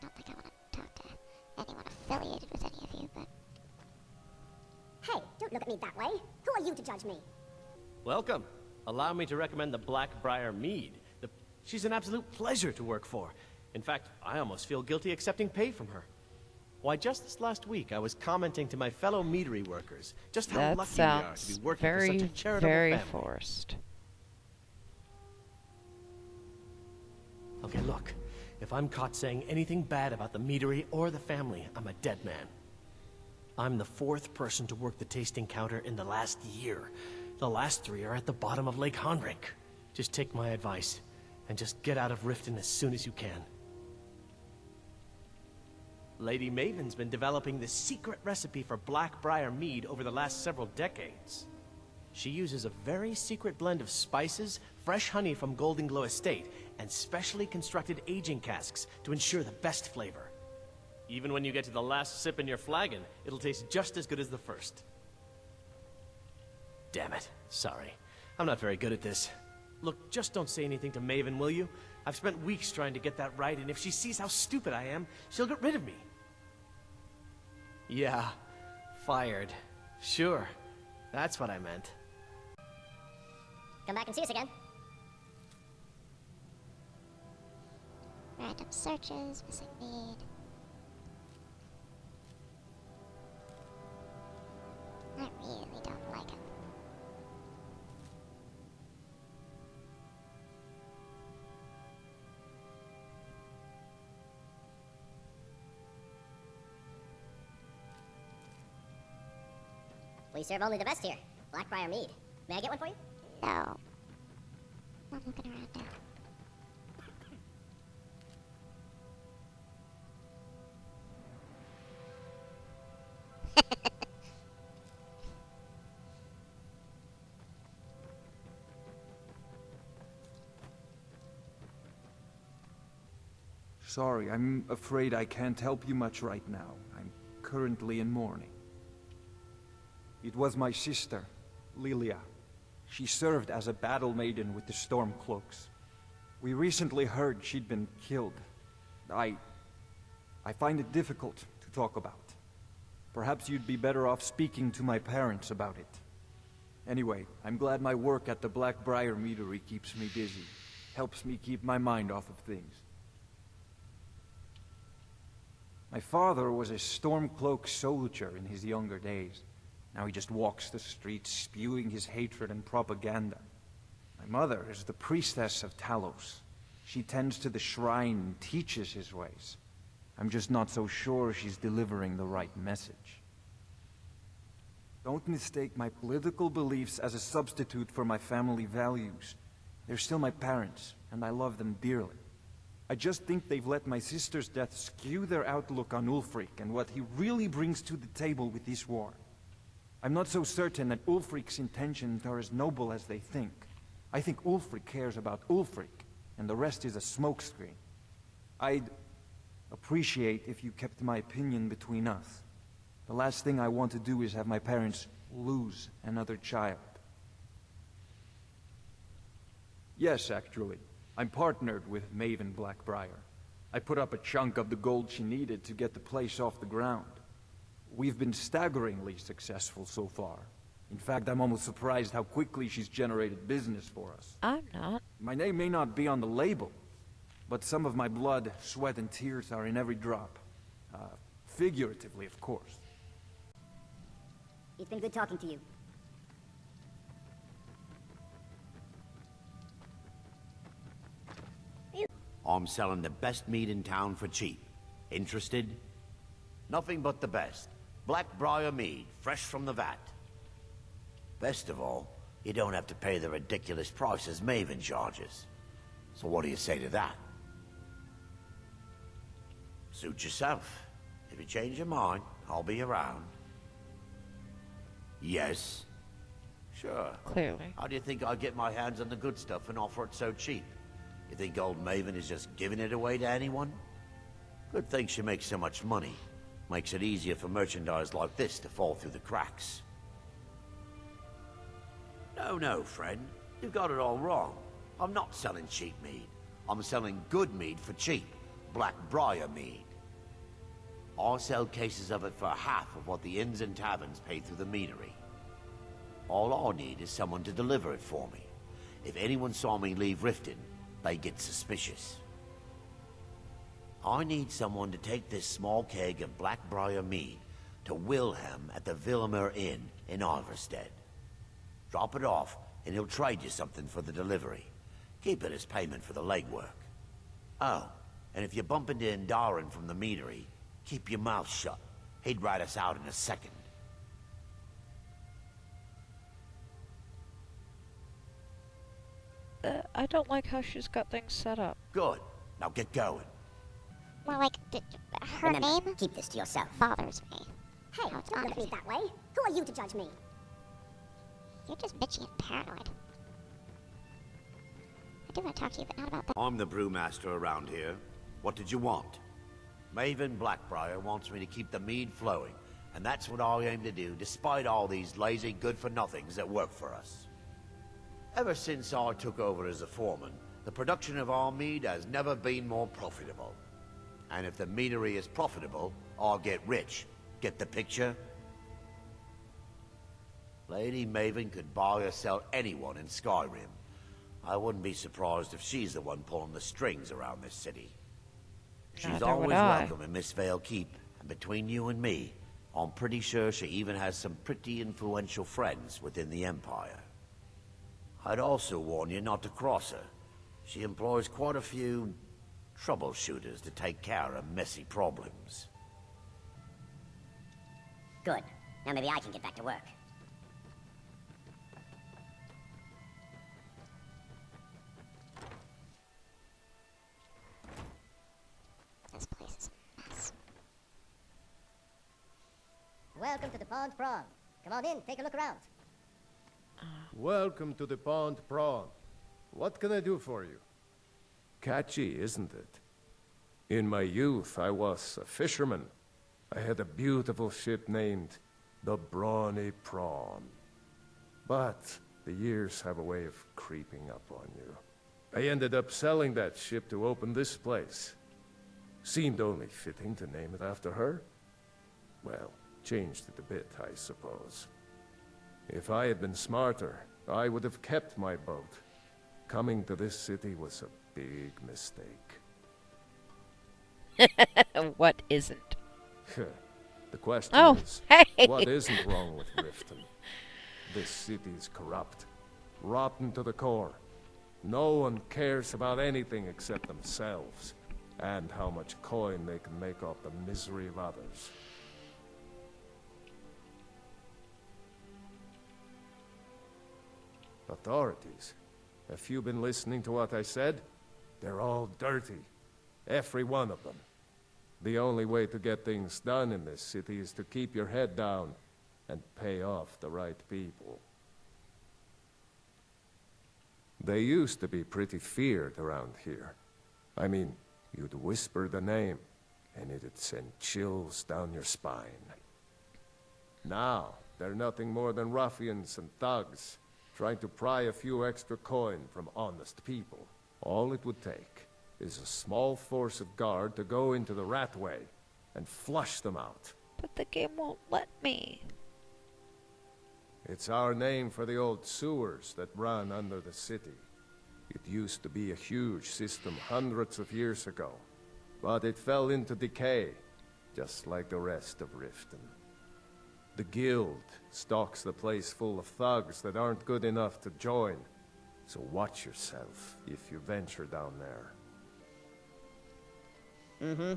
don't think I want to talk to anyone affiliated with any of you, but... Hey, don't look at me that way. Who are you to judge me? Welcome. Allow me to recommend the Blackbriar Mead. She's an absolute pleasure to work for. In fact, I almost feel guilty accepting pay from her. Why, just this last week, I was commenting to my fellow meadery workers just how lucky we are to be working for such a charitable very family. forced. Okay, look. If I'm caught saying anything bad about the meadery or the family, I'm a dead man. I'm the 4th person to work the tasting counter in the last year. The last 3 are at the bottom of Lake Honrick. Just take my advice, and just get out of Riften as soon as you can. Lady Maven's been developing this secret recipe for Blackbriar Mead over the last several decades. She uses a very secret blend of spices, fresh honey from Golden Glow Estate, and specially constructed aging casks to ensure the best flavor. Even when you get to the last sip in your flagon, it'll taste just as good as the first. Damn it. Sorry. I'm not very good at this. Look, just don't say anything to Maven, will you? I've spent weeks trying to get that right, and if she sees how stupid I am, she'll get rid of me. Yeah, fired. Sure. That's what I meant. Come back and see us again. Random searches, missing mead. I really don't like him. We serve only the best here. Blackbriar Mead. May I get one for you? No. I'm looking around now. Sorry, I'm afraid I can't help you much right now. I'm currently in mourning. It was my sister, Lilia. She served as a battle maiden with the Stormcloaks. We recently heard she'd been killed. I find it difficult to talk about. Perhaps you'd be better off speaking to my parents about it. Anyway, I'm glad my work at the Blackbriar Meadery keeps me busy. Helps me keep my mind off of things. My father was a Stormcloak soldier in his younger days. Now he just walks the streets spewing his hatred and propaganda. My mother is the priestess of Talos. She tends to the shrine and teaches his ways. I'm just not so sure she's delivering the right message. Don't mistake my political beliefs as a substitute for my family values. They're still my parents, and I love them dearly. I just think they've let my sister's death skew their outlook on Ulfric and what he really brings to the table with this war. I'm not so certain that Ulfric's intentions are as noble as they think. I think Ulfric cares about Ulfric, and the rest is a smokescreen. I'd appreciate if you kept my opinion between us. The last thing I want to do is have my parents lose another child. Yes, actually. I'm partnered with Maven Blackbriar. I put up a chunk of the gold she needed to get the place off the ground. We've been staggeringly successful so far. In fact, I'm almost surprised how quickly she's generated business for us. I'm not. My name may not be on the label, but some of my blood, sweat, and tears are in every drop. Figuratively, of course. It's been good talking to you. I'm selling the best meat in town for cheap. Interested? Nothing but the best. Blackbriar Mead, fresh from the vat. Best of all, you don't have to pay the ridiculous prices Maven charges. So what do you say to that? Suit yourself. If you change your mind, I'll be around. Yes. Sure. Clearly. How do you think I get my hands on the good stuff and offer it so cheap? You think old Maven is just giving it away to anyone? Good thing she makes so much money. Makes it easier for merchandise like this to fall through the cracks. No, friend. You've got it all wrong. I'm not selling cheap mead. I'm selling good mead for cheap. Blackbriar Mead. I'll sell cases of it for half of what the inns and taverns pay through the meadery. All I need is someone to deliver it for me. If anyone saw me leave Riften, they get suspicious. I need someone to take this small keg of Blackbriar Mead to Wilhelm at the Villamur Inn in Iverstead. Drop it off, and he'll trade you something for the delivery. Keep it as payment for the legwork. Oh, and if you bump into Indaren from the meadery, keep your mouth shut. He'd rat us out in a second. I don't like how she's got things set up. Good. Now get going. More like, her Remember, name keep this to yourself. bothers me. Hey, How it's don't look at me honored. that way. Who are you to judge me? You're just bitchy and paranoid. I do want to talk to you, but not about that. I'm the brewmaster around here. What did you want? Maven Blackbriar wants me to keep the mead flowing, and that's what I aim to do, despite all these lazy good-for-nothings that work for us. Ever since I took over as a foreman, the production of our mead has never been more profitable. And if the meadery is profitable, I'll get rich. Get the picture? Lady Maven could buy or sell anyone in Skyrim. I wouldn't be surprised if she's the one pulling the strings around this city. She's Neither always would I. welcome in Miss Vale Keep, and between you and me, I'm pretty sure she even has some pretty influential friends within the Empire. I'd also warn you not to cross her. She employs quite a few troubleshooters to take care of messy problems. Good. Now maybe I can get back to work. This place is a mess. Welcome to the Pont Prague. Come on in, take a look around. Welcome to the Pont Prague. What can I do for you? Catchy, isn't it? In my youth, I was a fisherman. I had a beautiful ship named the Brawny Prawn. But the years have a way of creeping up on you. I ended up selling that ship to open this place. Seemed only fitting to name it after her. Well, changed it a bit, I suppose. If I had been smarter, I would have kept my boat. Coming to this city was a big mistake. What isn't? The question Oh, is, hey! what isn't wrong with Riften? This city is corrupt, rotten to the core. No one cares about anything except themselves, and how much coin they can make off the misery of others. Authorities, have you been listening to what I said? They're all dirty. Every one of them. The only way to get things done in this city is to keep your head down and pay off the right people. They used to be pretty feared around here. I mean, you'd whisper the name, and it'd send chills down your spine. Now, they're nothing more than ruffians and thugs, trying to pry a few extra coin from honest people. All it would take is a small force of guard to go into the Ratway and flush them out. But the game won't let me. It's our name for the old sewers that run under the city. It used to be a huge system hundreds of years ago, but it fell into decay, just like the rest of Riften. The guild stocks the place full of thugs that aren't good enough to join, so watch yourself if you venture down there. Mm-hmm.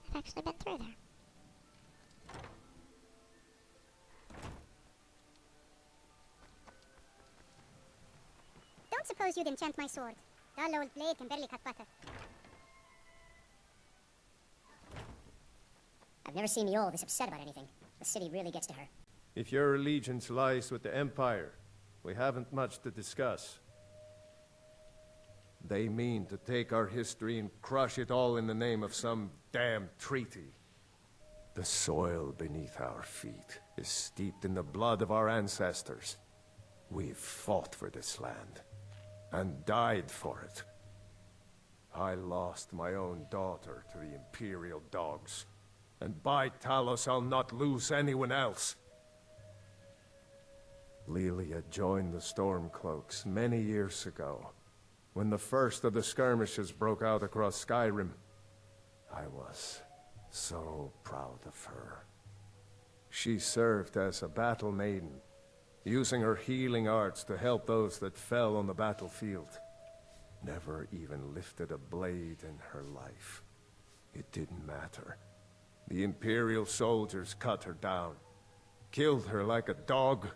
I've actually been through there. Don't suppose you'd enchant my sword. Dull old blade can barely cut butter. I've never seen Mjol this upset about anything. The city really gets to her. If your allegiance lies with the Empire, we haven't much to discuss. They mean to take our history and crush it all in the name of some damn treaty. The soil beneath our feet is steeped in the blood of our ancestors. We've fought for this land, and died for it. I lost my own daughter to the Imperial dogs, and by Talos I'll not lose anyone else. Lilia joined the Stormcloaks many years ago, when the first of the skirmishes broke out across Skyrim. I was so proud of her. She served as a battle maiden, using her healing arts to help those that fell on the battlefield. Never even lifted a blade in her life. It didn't matter. The Imperial soldiers cut her down, killed her like a dog,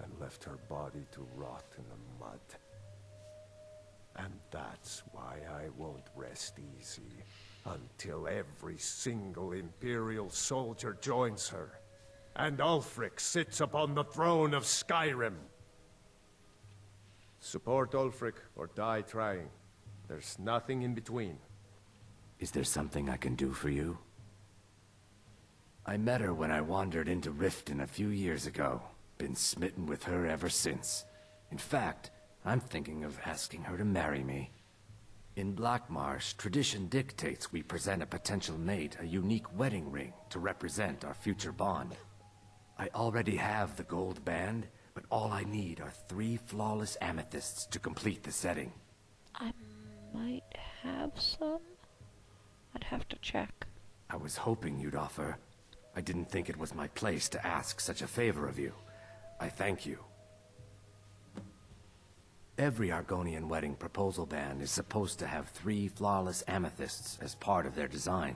and left her body to rot in the mud. And that's why I won't rest easy until every single Imperial soldier joins her, and Ulfric sits upon the throne of Skyrim. Support Ulfric or die trying. There's nothing in between. Is there something I can do for you? I met her when I wandered into Riften a few years ago. Been smitten with her ever since. In fact, I'm thinking of asking her to marry me. In Blackmarsh, tradition dictates we present a potential mate a unique wedding ring to represent our future bond. I already have the gold band, but all I need are 3 flawless amethysts to complete the setting. I might have some. I'd have to check. I was hoping you'd offer. I didn't think it was my place to ask such a favor of you. I thank you. Every Argonian wedding proposal band is supposed to have 3 flawless amethysts as part of their design.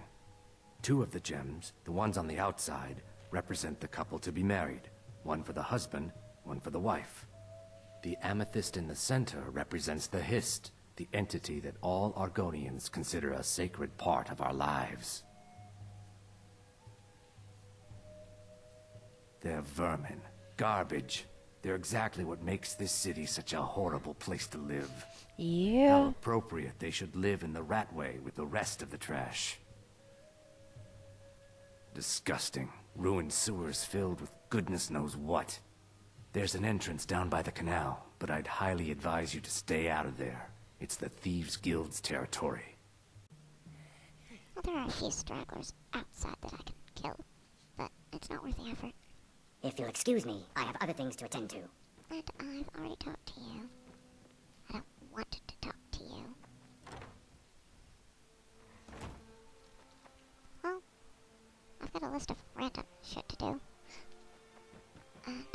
2 of the gems, the ones on the outside, represent the couple to be married. 1 for the husband, 1 for the wife. The amethyst in the center represents the Hist, the entity that all Argonians consider a sacred part of our lives. They're vermin. Garbage. They're exactly what makes this city such a horrible place to live. How Yeah. appropriate they should live in the Ratway with the rest of the trash. Disgusting. Ruined sewers filled with goodness knows what. There's an entrance down by the canal, but I'd highly advise you to stay out of there. It's the Thieves' Guild's territory. Well, there are a few stragglers outside that I can kill, but it's not worth the effort. If you'll excuse me, I have other things to attend to. And I've already talked to you. I don't want to talk to you. Well, I've got a list of random shit to do. And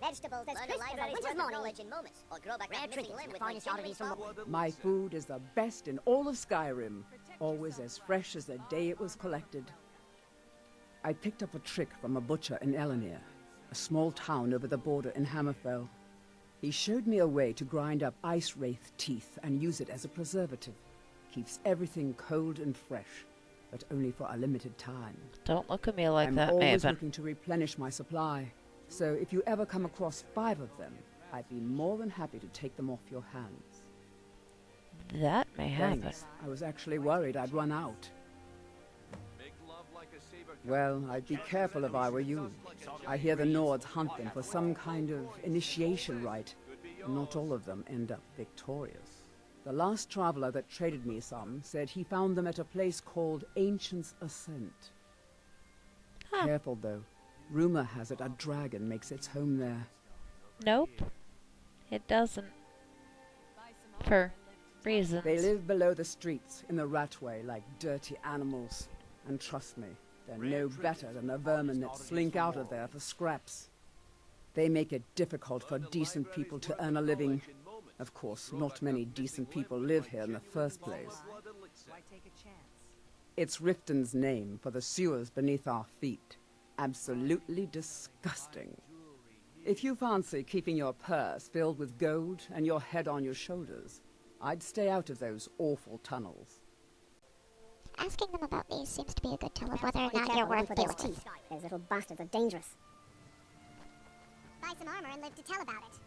Vegetables as crisp as a winter's morning. In moments, or grow back rare trinkets with the finest oddities from... My food is the best in all of Skyrim, always as fresh as the day it was collected. I picked up a trick from a butcher in Elenir, a small town over the border in Hammerfell. He showed me a way to grind up ice wraith teeth and use it as a preservative. Keeps everything cold and fresh, but only for a limited time. Don't look at me like I'm that, always Maven. looking to replenish my supply, so if you ever come across 5 of them, I'd be more than happy to take them off your hands. That may happen. Thanks. I was actually worried I'd run out. Well, I'd be careful if I were you. I hear the Nords hunt them for some kind of initiation rite, and not all of them end up victorious. The last traveler that traded me some said he found them at a place called Ancient's Ascent. Huh. Careful, though. Rumor has it a dragon makes its home there. Nope. It doesn't. For reasons. They live below the streets, in the Ratway, like dirty animals. And trust me, they're no better than the vermin that slink out of there for scraps. They make it difficult for decent people to earn a living. Of course, not many decent people live here in the first place. It's Riften's name for the sewers beneath our feet. Absolutely disgusting. If you fancy keeping your purse filled with gold and your head on your shoulders, I'd stay out of those awful tunnels. asking them about these seems to be a good tell of whether or not you're worth dealing with. Those little bastards are dangerous. Buy some armor and live to tell about it.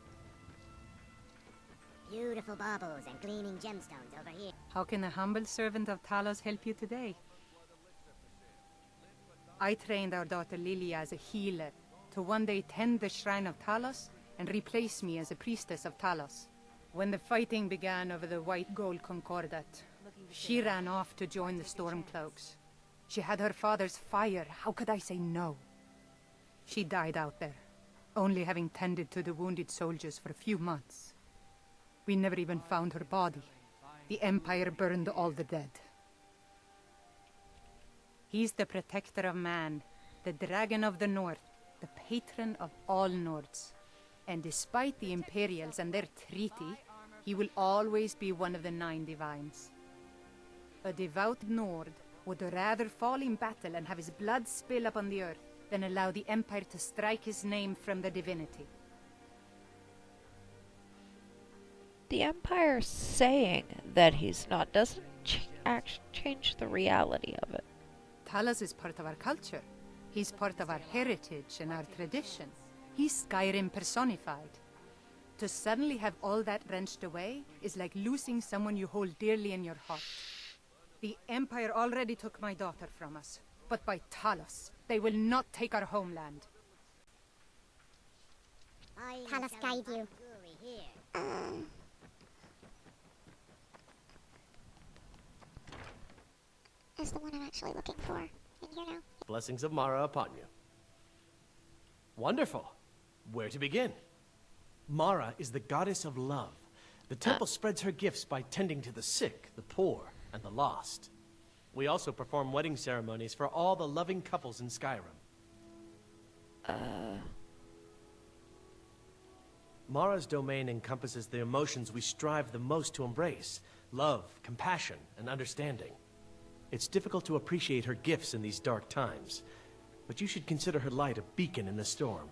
Beautiful baubles and gleaming gemstones over here. How can a humble servant of Talos help you today? I trained our daughter Lilia as a healer to one day tend the shrine of Talos and replace me as a priestess of Talos. When the fighting began over the white gold concordat, she ran off to join the Stormcloaks. She had her father's fire. How could I say no? She died out there, only having tended to the wounded soldiers for a few months. We never even found her body. The Empire burned all the dead. He's the protector of man, the dragon of the North, the patron of all Nords. And despite the Imperials and their treaty, he will always be one of the 9 divines. A devout Nord would rather fall in battle and have his blood spill upon the earth than allow the Empire to strike his name from the divinity. The Empire saying that he's not doesn't change the reality of it. Talos is part of our culture. He's part of our heritage and our tradition. He's Skyrim personified. To suddenly have all that wrenched away is like losing someone you hold dearly in your heart. The Empire already took my daughter from us, but by Talos, they will not take our homeland. Talos guide you. Is the one I'm actually looking for in here now? Blessings of Mara upon you. Wonderful. Where to begin? Mara is the goddess of love. The temple spreads her gifts by tending to the sick, the poor, and the lost. We also perform wedding ceremonies for all the loving couples in Skyrim. Mara's domain encompasses the emotions we strive the most to embrace: love, compassion, and understanding. It's difficult to appreciate her gifts in these dark times, but you should consider her light a beacon in the storm.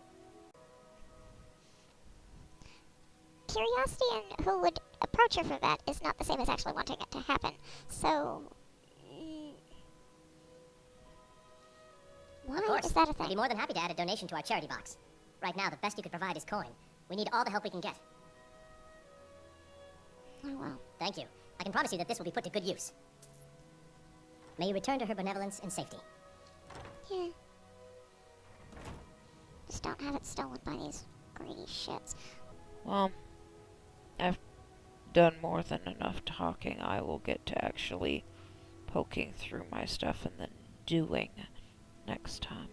Curiosity and who would approach her for that is not the same as actually wanting it to happen. So, why Of course. is that a I'd thing? be more than happy to add a donation to our charity box. Right now, the best you could provide is coin. We need all the help we can get. Oh well. Thank you. I can promise you that this will be put to good use. May you return to her benevolence in safety. Yeah. Just don't have it stolen by these greedy shits. Well, I've done more than enough talking. I will get to actually poking through my stuff and then doing next time.